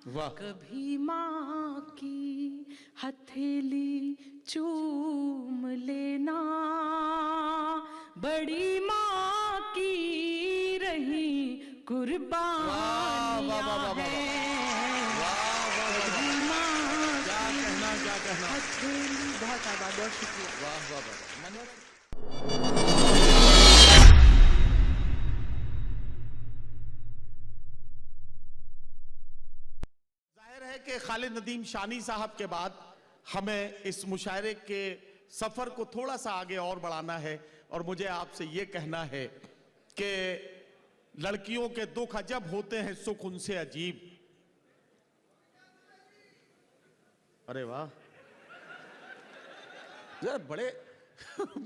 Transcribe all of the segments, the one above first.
वाह। कभी माँ की हथेली चूम लेना, बड़ी माँ की रही कुर्बानियाँ हैं। बड़ी माँ क्या कहना। हथेली। बहुत आभार, बहुत शुक्रिया। वाह वाह वाह। जाहिर है कि खालिद नदीम शानी साहब के बाद हमें इस मुशायरे के सफर को थोड़ा सा आगे और बढ़ाना है, और मुझे आपसे ये कहना है कि लड़कियों के दुख अजब होते हैं, सुख उनसे अजीब। अरे वाह, जरा बड़े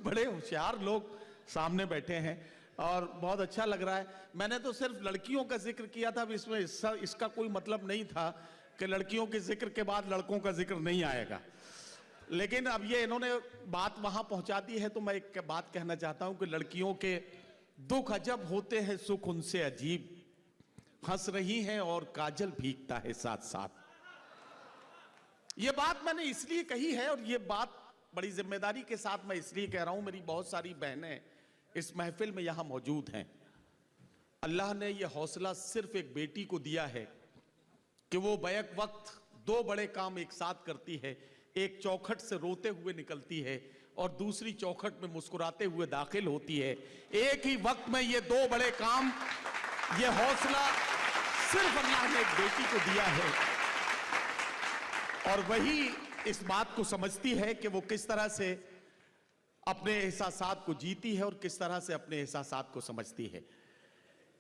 बड़े होशियार लोग सामने बैठे हैं और बहुत अच्छा लग रहा है। मैंने तो सिर्फ लड़कियों का जिक्र किया था, इसमें इसका कोई मतलब नहीं था कि लड़कियों के जिक्र के बाद लड़कों का जिक्र नहीं आएगा। लेकिन अब ये इन्होंने बात वहां पहुंचा दी है, तो मैं एक बात कहना चाहता हूं कि लड़कियों के दुख अजब होते हैं, सुख उनसे अजीब। हंस रही हैं और काजल भीगता है साथ साथ। ये बात मैंने इसलिए कही है, और ये बात बड़ी जिम्मेदारी के साथ मैं इसलिए कह रहा हूं, मेरी बहुत सारी बहनें इस महफिल में यहां मौजूद हैं। अल्लाह ने यह हौसला सिर्फ एक बेटी को दिया है कि वो बैक वक्त दो बड़े काम एक साथ करती है। एक चौखट से रोते हुए निकलती है और दूसरी चौखट में मुस्कुराते हुए दाखिल होती है। एक ही वक्त में ये दो बड़े काम, ये हौसला सिर्फ अल्लाह ने एक बेटी को दिया है, और वही इस बात को समझती है कि वो किस तरह से अपने एहसासात को जीती है और किस तरह से अपने एहसासात को समझती है।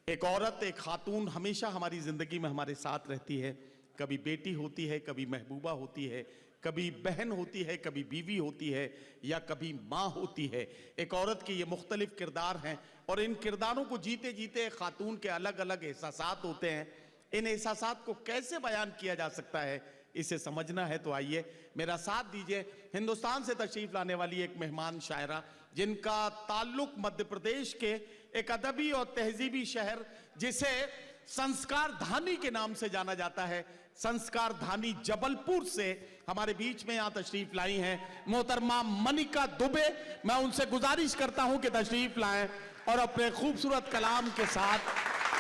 एक औरत, एक खातून हमेशा हमारी जिंदगी में हमारे साथ रहती है। कभी बेटी होती है, कभी महबूबा होती है, कभी बहन होती है, कभी बीवी होती है, या कभी माँ होती है। एक औरत के ये मुख्तलिफ किरदार हैं, और इन किरदारों को जीते जीते खातून के अलग अलग एहसासात होते हैं। इन एहसासात को कैसे बयान किया जा सकता है, इसे समझना है तो आइए मेरा साथ दीजिए। हिंदुस्तान से तशरीफ लाने वाली एक मेहमान शायरा, जिनका ताल्लुक मध्य प्रदेश के एक अदबी और तहजीबी शहर जिसे संस्कार धानी के नाम से जाना जाता है, संस्कार धानी जबलपुर से हमारे बीच में यहां तशरीफ लाई हैं मोहतरमा मनिका दुबे। मैं उनसे गुजारिश करता हूं कि तशरीफ लाएं और अपने खूबसूरत कलाम के साथ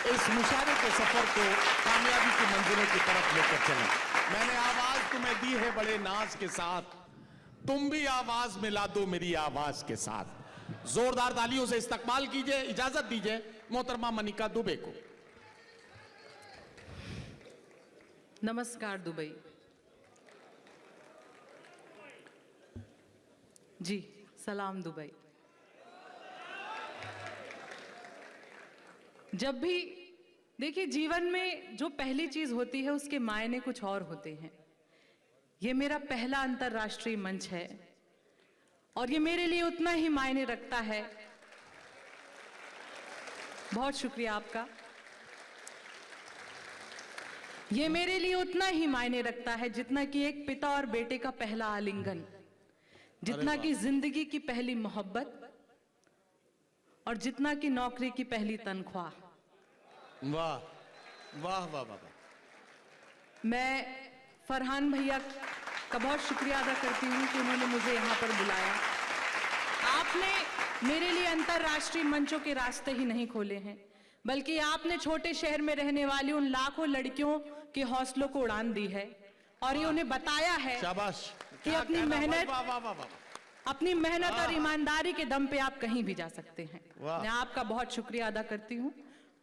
इस मुशायरे के सफर को कामयाबी की मंजिलों की तरफ लेकर चलें। मैंने आवाज तुम्हें दी है बड़े नाज के साथ, तुम भी आवाज मिला दो मेरी आवाज के साथ। जोरदार तालियों से इस्तकबाल कीजिए, इजाजत दीजिए मोहतरमा मनिका दुबे को। नमस्कार दुबई जी, सलाम दुबई। जब भी देखिए जीवन में जो पहली चीज होती है उसके मायने कुछ और होते हैं। ये मेरा पहला अंतर्राष्ट्रीय मंच है और ये मेरे लिए उतना ही मायने रखता है। बहुत शुक्रिया आपका। ये मेरे लिए उतना ही मायने रखता है जितना कि एक पिता और बेटे का पहला आलिंगन, जितना कि जिंदगी की पहली मोहब्बत, और जितना कि नौकरी की पहली तनख्वाह। वाह वाह वाह वाह। मैं फरहान भैया का बहुत शुक्रिया अदा करती हूँ कि उन्होंने मुझे यहाँ पर बुलाया। आपने मेरे लिए अंतर्राष्ट्रीय मंचों के रास्ते ही नहीं खोले हैं, बल्कि आपने छोटे शहर में रहने वाली उन लाखों लड़कियों के हौसलों को उड़ान दी है और ये उन्हें बताया है कि अपनी मेहनत और ईमानदारी के दम पे आप कहीं भी जा सकते हैं। मैं आपका बहुत शुक्रिया अदा करती हूँ।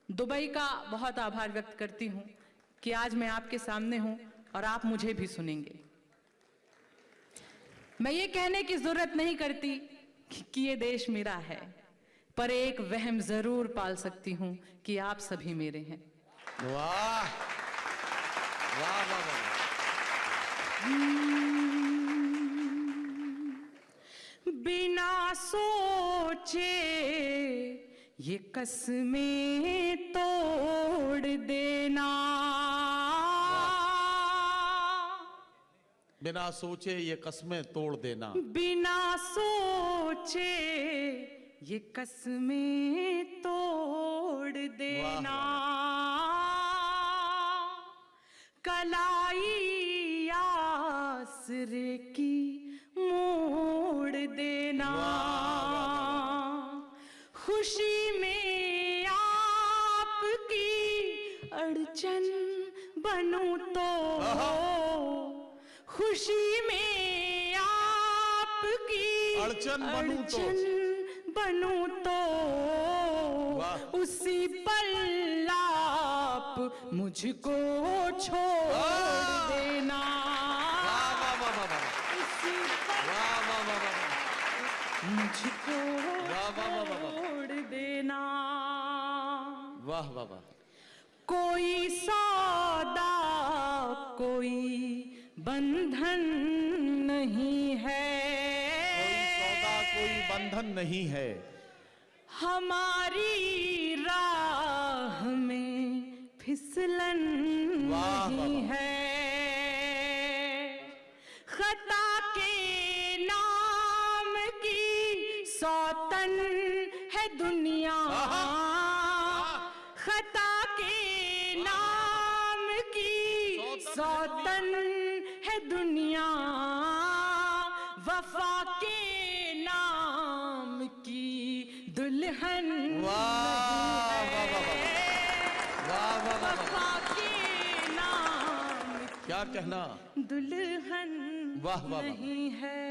दुबई का बहुत आभार व्यक्त करती हूँ कि आज मैं आपके सामने हूँ और आप मुझे भी सुनेंगे। मैं ये कहने की जरूरत नहीं करती कि ये देश मेरा है, पर एक वहम जरूर पाल सकती हूँ कि आप सभी मेरे हैं। वाह वाह वाह वाह। बिना सोचे ये कसमें तोड़ देना, बिना सोचे ये कस्में तोड़ देना, बिना सोचे ये कसमें तोड़ देना, कलाई आसरे की मोड़ देना, खुशी में आपकी अड़चन बनूं तो, खुशी में आपकी अड़चन बनूं तो, उसी पल आप मुझको छोड़ देना, उसी पल मुझको छोड़ देना। वाह वाह वाह। कोई सौदा कोई बंधन नहीं है, कोई सौदा कोई बंधन नहीं है, हमारी राह में फिसलन नहीं है, खता के नाम की सौतन है दुनिया, खता के नाम की सौतन है दुनिया, वफा के नाम की दुल्हन वफा के नाम क्या कहना, दुल्हन वाह वाह नहीं है।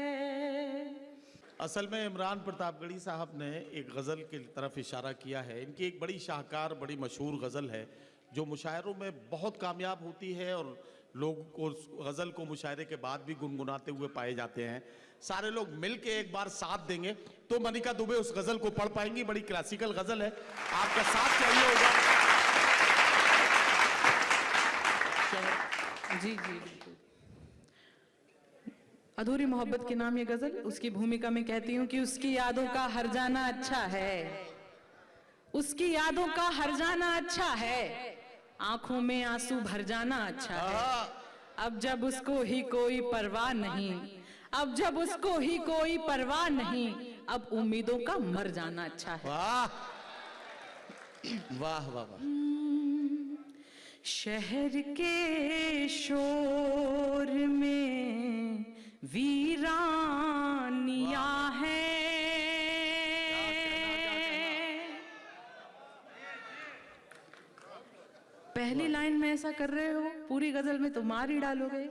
असल में इमरान प्रतापगढ़ी साहब ने एक गज़ल की तरफ इशारा किया है। इनकी एक बड़ी शाहकार बड़ी मशहूर गज़ल है जो मुशायरों में बहुत कामयाब होती है और लोग को गज़ल को मुशायरे के बाद भी गुनगुनाते हुए पाए जाते हैं। सारे लोग मिलके एक बार साथ देंगे तो मनिका दुबे उस गज़ल को पढ़ पाएंगी। बड़ी क्लासिकल गज़ल है, आपका साथ चाहिए होगा। जी जी बिल्कुल। अधूरी मोहब्बत के नाम ये गजल, उसकी भूमिका में कहती हूँ कि उसकी यादों का हर जाना अच्छा है, उसकी यादों का हर जाना अच्छा है, आंखों में आंसू भर जाना अच्छा है, अब जब उसको ही कोई परवाह नहीं, अब जब उसको ही कोई परवाह नहीं, अब उम्मीदों का मर जाना अच्छा है। वाह वाह वाह वाह। शहर के शोर में वीरानिया है, पहली लाइन में ऐसा कर रहे हो, पूरी गजल में तो मार ही डालोगे।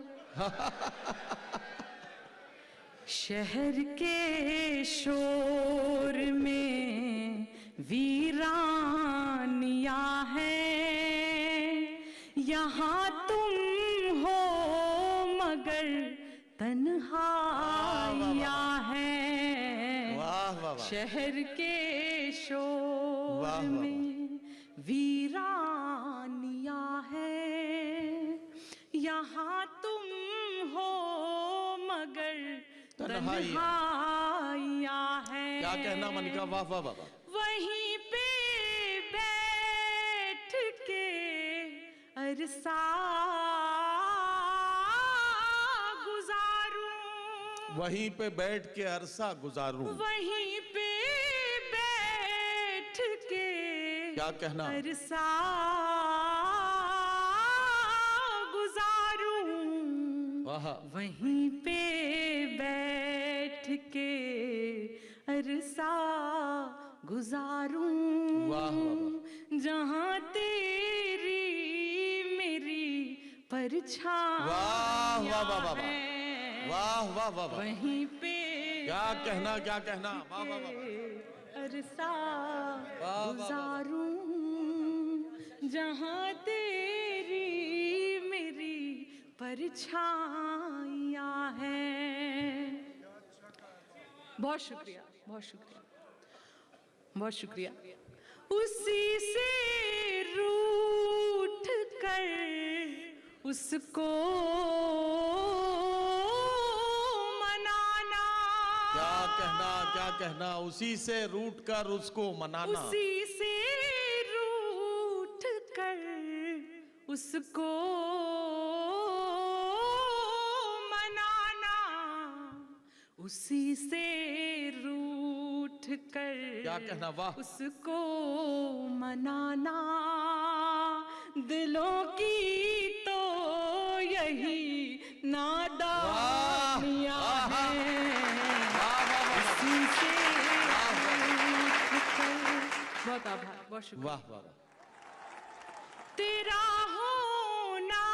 शहर के शोर में वीरानिया है, यहाँ तुम हो मगर तन्हाइयाँ हैं। शहर के शोर में वीरानियाँ है, यहाँ तुम हो मगर तन्हाइयाँ हैं। क्या कहना मनिका, वाह वाह वाह। वहीं पे बैठ के अरसा गुजारूं, वहीं पे बैठ के अरसा गुजारूं, वहीं पे बैठ के क्या कहना अरसा गुजारूं, वहीं पे बैठ के अरसा गुजारूं, जहां तेरी मेरी परछाइयां है, वाह वाह वाह, वहीं पे क्या कहना क्या कहना, वाह वाह वाह, अरसा गुजारूं, जहां तेरी मेरी परछाइयां हैं। बहुत शुक्रिया, बहुत शुक्रिया, बहुत शुक्रिया। उसी से रूठ कर उसको मनाना, क्या कहना, उसी से रूठ कर उसको मनाना, उसी से रूठ कर उसको मनाना, उसी से रूठ कर क्या कहना, वाह, उसको मनाना, दिलों की तो यही नादानियां हैं, इसी से बहुत आभार, बहुत शुक्रिया। वाह वाह वाह। तेरा होना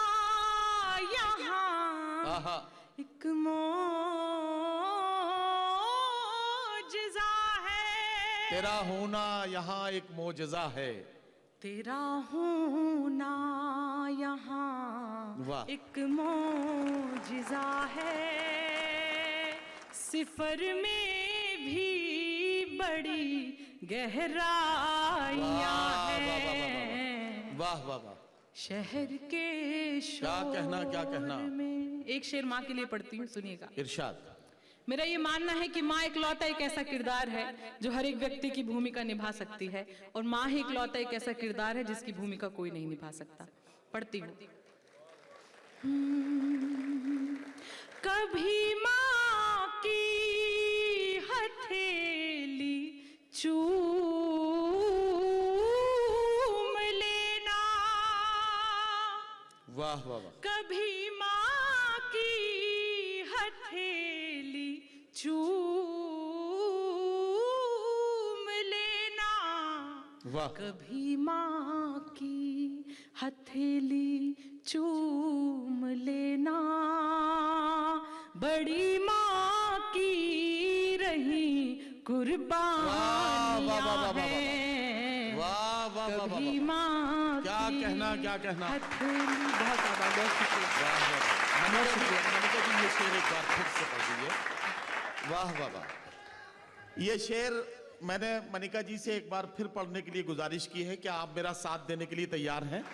यहाँ एक मौजज़ा है, तेरा होना यहाँ एक मौजज़ा है, तेरा होना यहाँ वाह। एक मौजज़ा है, सिफर में भी बड़ी गहराइयाँ हैं। वाह वाह वाह। शहर के क्या कहना, क्या कहना। में एक शेर माँ के लिए पढ़ती हूँ, सुनिएगा। इरशाद। मेरा ये मानना है कि माँ इकलौता एक ऐसा किरदार है जो हर एक व्यक्ति की भूमिका निभा सकती है, और माँ ही इकलौता एक ऐसा किरदार है जिसकी भूमिका कोई नहीं निभा सकता। पढ़ती हूँ। कभी माँ की हथेली चूम लेना, वाह वाह वाह। कभी माँ की हथेली चूम लेना, वाह। कभी माँ की हथेली चूम लेना, बड़ी माँ की रही कुर्बानियां हैं, वाह वाह वाह। कभी माँ क्या कहना, क्या कहना। हथेली। बहुत आभार, बहुत शुक्रिया। वाह वाह। मनिका जी ये शेर एक बार फिर से पढ़ दीजिए। वाह वाह वाह। ये शेर मैंने मनिका जी से एक बार फिर पढ़ने के लिए गुजारिश की है, क्या आप मेरा साथ देने के लिए तैयार हैं?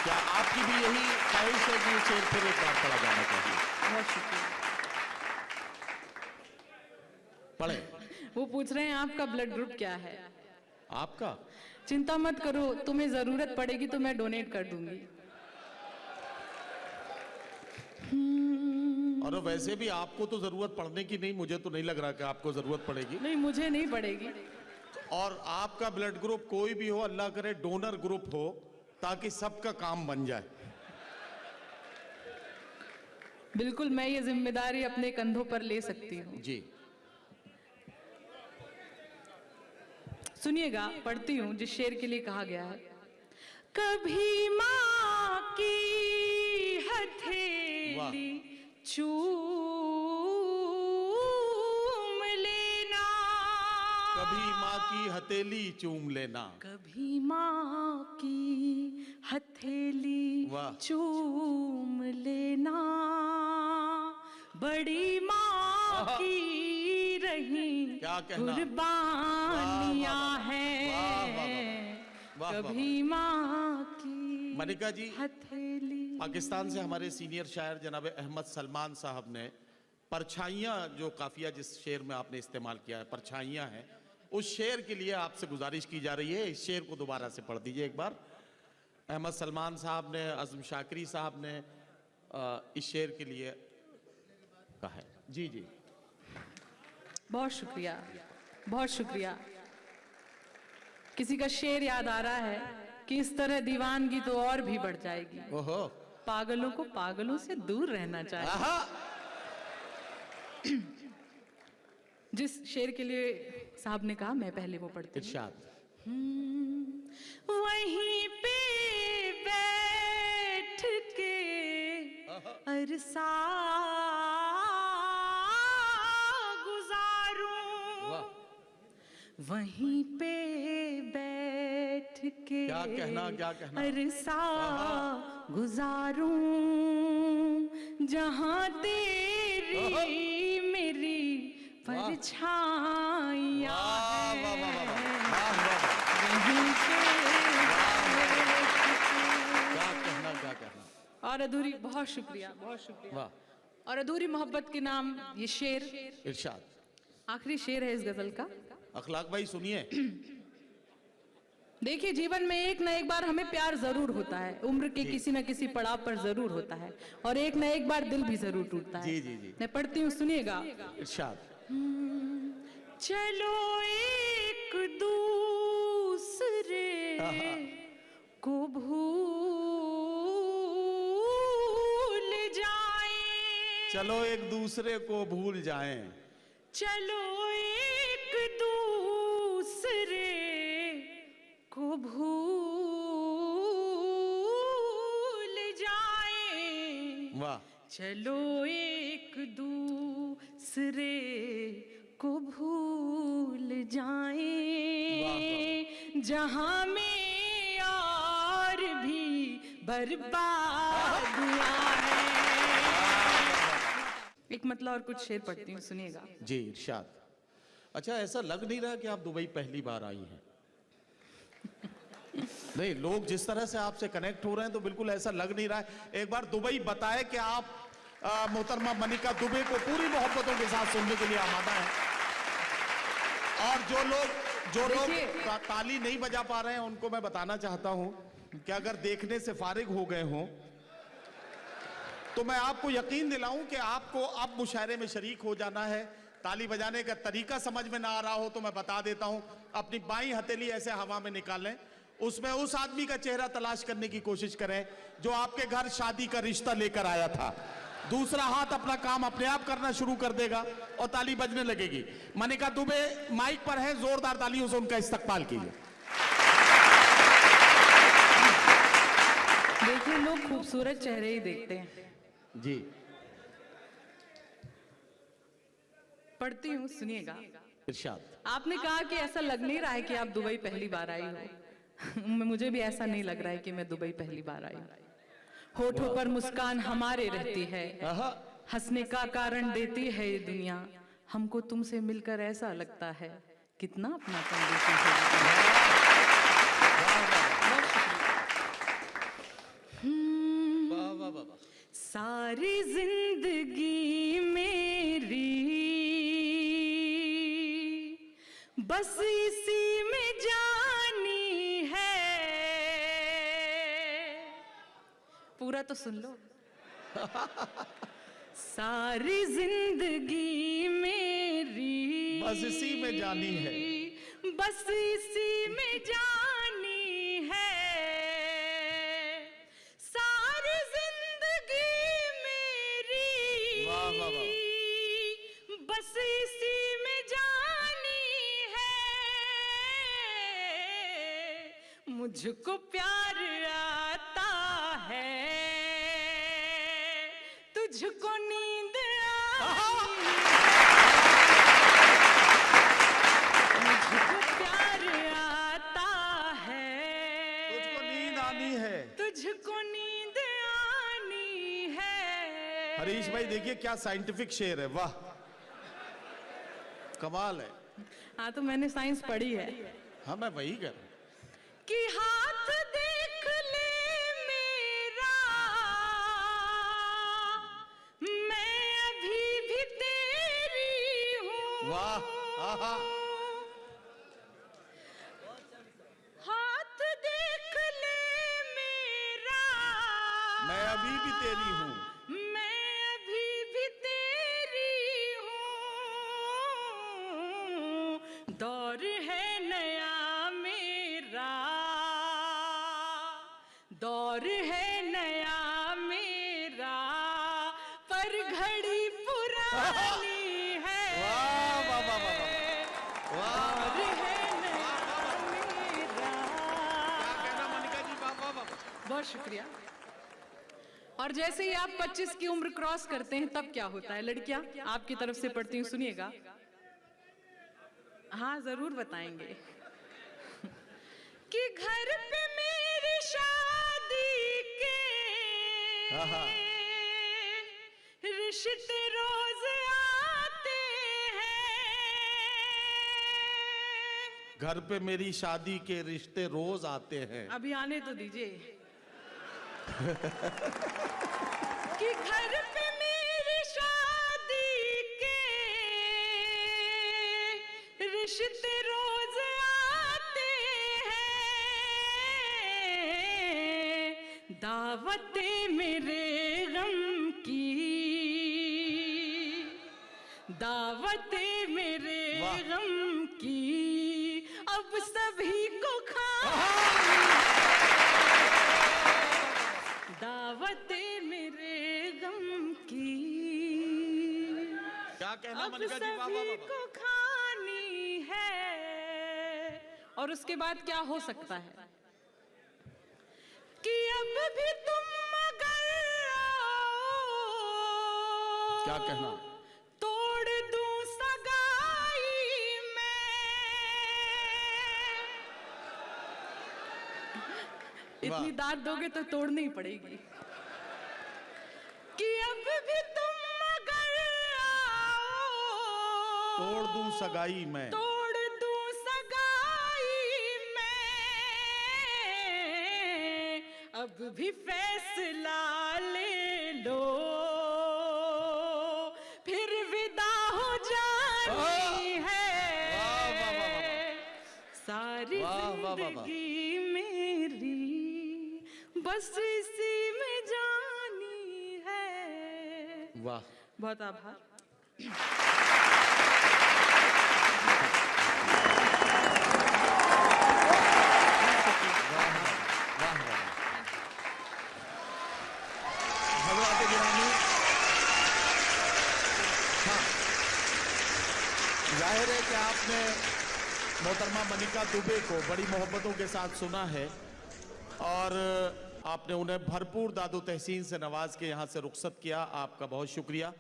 क्या आपकी भी यही ख्वाहिश है कि ये शेर फिर एक बार पढ़ा जाना चाहिए? बहुत शुक्रिया। पढ़े। वो पूछ रहे हैं आपका ब्लड ग्रुप क्या है? आपका? चिंता मत करो, तुम्हें जरूरत पड़ेगी तो मैं डोनेट कर दूंगी। और वैसे भी आपको तो जरूरत पड़ने की नहीं, मुझे तो नहीं लग रहा कि आपको जरूरत पड़ेगी। नहीं, मुझे नहीं पड़ेगी। और आपका ब्लड ग्रुप कोई भी हो, अल्लाह करे डोनर ग्रुप हो, ताकि सबका काम बन जाए। बिल्कुल, मैं ये जिम्मेदारी अपने कंधों पर ले सकती हूँ। जी सुनिएगा, पढ़ती हूँ जिस शेर के लिए कहा गया है। कभी माँ की हथेली चूम लेना, कभी माँ की हथेली चूम लेना, कभी माँ की हथेली वाह। चूम लेना, बड़ी माँ की रही क्या कहना। कुर्बानियां हैं, वाह, कभी माँ की मनिका जी, हथेली। पाकिस्तान से हमारे सीनियर शायर जनाब अहमद सलमान साहब ने परछाइयाँ, जो काफिया जिस शेर में आपने इस्तेमाल किया है, परछाइयाँ हैं, उस शेर के लिए आपसे गुजारिश की जा रही है, इस शेर को दोबारा से पढ़ दीजिए एक बार। अहमद सलमान साहब ने, अज़म शाकरी साहब ने इस शेर के लिए कहा है। जी जी, बहुत शुक्रिया, बहुत शुक्रिया। किसी का शेर याद आ रहा है कि इस तरह दीवानगी तो और भी बढ़ जाएगी, ओहो, पागलों को पागलों से दूर रहना चाहिए। जिस शेर के लिए साहब ने कहा, मैं पहले वो पढ़ती हूँ। इरशाद। वहीं पे बैठ के अरसा गुजारूं, वहीं पे बैठ के क्या कहना, क्या कहना। अरसा गुजारूं, जहां तेरी मेरी परछाइयां हैं, वहीं पे क्या कहना, क्या कहना। और अधूरी, बहुत शुक्रिया, बहुत शुक्रिया। वाह। और अधूरी मोहब्बत के नाम ये शेर, इरशाद। आखिरी शेर है इस गजल का। अखलाक भाई सुनिए। देखिए, जीवन में एक ना एक बार हमें प्यार जरूर होता है, उम्र के किसी न किसी पड़ाव पर जरूर होता है, और एक ना एक बार दिल भी जरूर टूटता है। जी जी जी, मैं पढ़ती हूँ, सुनिएगा। इरशाद। चलो एक दूसरे को भूल चलो एक दूसरे को भूल जाएं, चलो एक दूसरे को भूल जाएं, वाह, चलो एक दूसरे को भूल जाएं, जहां में और भी बर्बादियां हैं। एक मतलब और कुछ शेर पढ़ती हूँ, सुनिएगा। जी इरशाद। अच्छा, ऐसा लग नहीं रहा कि आप दुबई पहली बार आई हैं। नहीं, लोग जिस तरह से आपसे कनेक्ट हो रहे हैं तो बिल्कुल ऐसा लग नहीं रहा है। एक बार दुबई बताए कि आप मोहतरमा मनिका दुबे को पूरी मोहब्बतों के साथ सुनने के लिए आमादा है। और जो लोग ताली नहीं बजा पा रहे हैं उनको मैं बताना चाहता हूं कि अगर देखने से फारिग हो गए हों तो मैं आपको यकीन दिलाऊं कि आपको अब मुशायरे में शरीक हो जाना है। ताली बजाने का तरीका समझ में ना आ रहा हो तो मैं बता देता हूं। अपनी बाईं हथेली ऐसे हवा में निकालें, उसमें उस आदमी का चेहरा तलाश करने की कोशिश करें जो आपके घर शादी का रिश्ता लेकर आया था। दूसरा हाथ अपना काम अपने आप करना शुरू कर देगा और ताली बजने लगेगी। मनिका दुबे माइक पर है, जोरदार तालियों से उनका इस्तकबाल कीजिए। देखिए, लोग खूबसूरत चेहरे ही देखते हैं। जी पढ़ती हूँ, सुनिएगा। इरशाद। आपने कहा कि ऐसा लग नहीं रहा है कि आप दुबई पहली बार आई हो। मुझे भी ऐसा नहीं लग रहा है कि मैं दुबई पहली बार आई हूँ। होठों पर मुस्कान हमारे रहती है, हंसने का कारण देती है ये दुनिया। हमको तुमसे मिलकर ऐसा लगता है कितना अपनापन देती है। सारी जिंदगी मेरी बस इसी में जानी है। पूरा तो सुन लो। सारी जिंदगी मेरी बस इसी में जानी है, बस इसी में जानी है। सारी जिंदगी मेरी बस इसी में जानी है। मुझको प्यार आता है, तुझको नींद आती है। मुझको प्यार आता है, तुझको नींद आनी है, तुझको नींद आनी है। हरीश भाई देखिए क्या साइंटिफिक शेर है, वाह कमाल है। हाँ, तो मैंने साइंस पढ़ी है। हाँ मैं वही कर कि हाथ देख ले मेरा, मैं अभी भी तेरी हूँ। वाह, आहा। हाथ देख ले मेरा, मैं अभी भी तेरी हूँ, मैं अभी भी तेरी हूँ। दौर है नया मेरा, दौर है नया मेरा, पर घड़ी पुरानी है। वाह वाह वाह वाह वाह। दौर है नया मेरा। क्या कहना मनिका जी, वाह वाह वाह। बहुत शुक्रिया। और जैसे ही आप 25 की उम्र क्रॉस करते हैं तब क्या होता है लड़कियां? आपकी तरफ से पढ़ती हूँ, सुनिएगा। हाँ जरूर बताएंगे। कि घर पे मेरी शादी के रिश्ते रोज आते हैं। घर पे मेरी शादी के रिश्ते रोज आते हैं। अभी आने तो दीजिए। कि घर पे मेरी शादी के रिश्ते रोज आते हैं। दावतें मेरे गम की, दावतें मेरे गम की अब सभी को दावतें मेरे गम की क्या कहना अब मनिका जी? वाह, वाह, सभी वाह। को खानी है। और उसके बाद क्या हो सकता है कि अब भी तुम मगर क्या कहना? तोड़ दूं सगाई में। इतनी दाद दोगे तो तोड़नी ही पड़ेगी कि अब भी तुम मगर तोड़ दूं सगाई में, तोड़ दूं सगाई में। अब भी फैसला ले लो, फिर विदा हो जानी है। सारी जिंदगी मेरी बस इसी में जानी है। वाह, बहुत आभार। जाहिर है कि आपने मोहतरमा मनिका दुबे को बड़ी मोहब्बतों के साथ सुना है और आपने उन्हें भरपूर दादो तहसीन से नवाज के यहाँ से रुखसत किया। आपका बहुत शुक्रिया।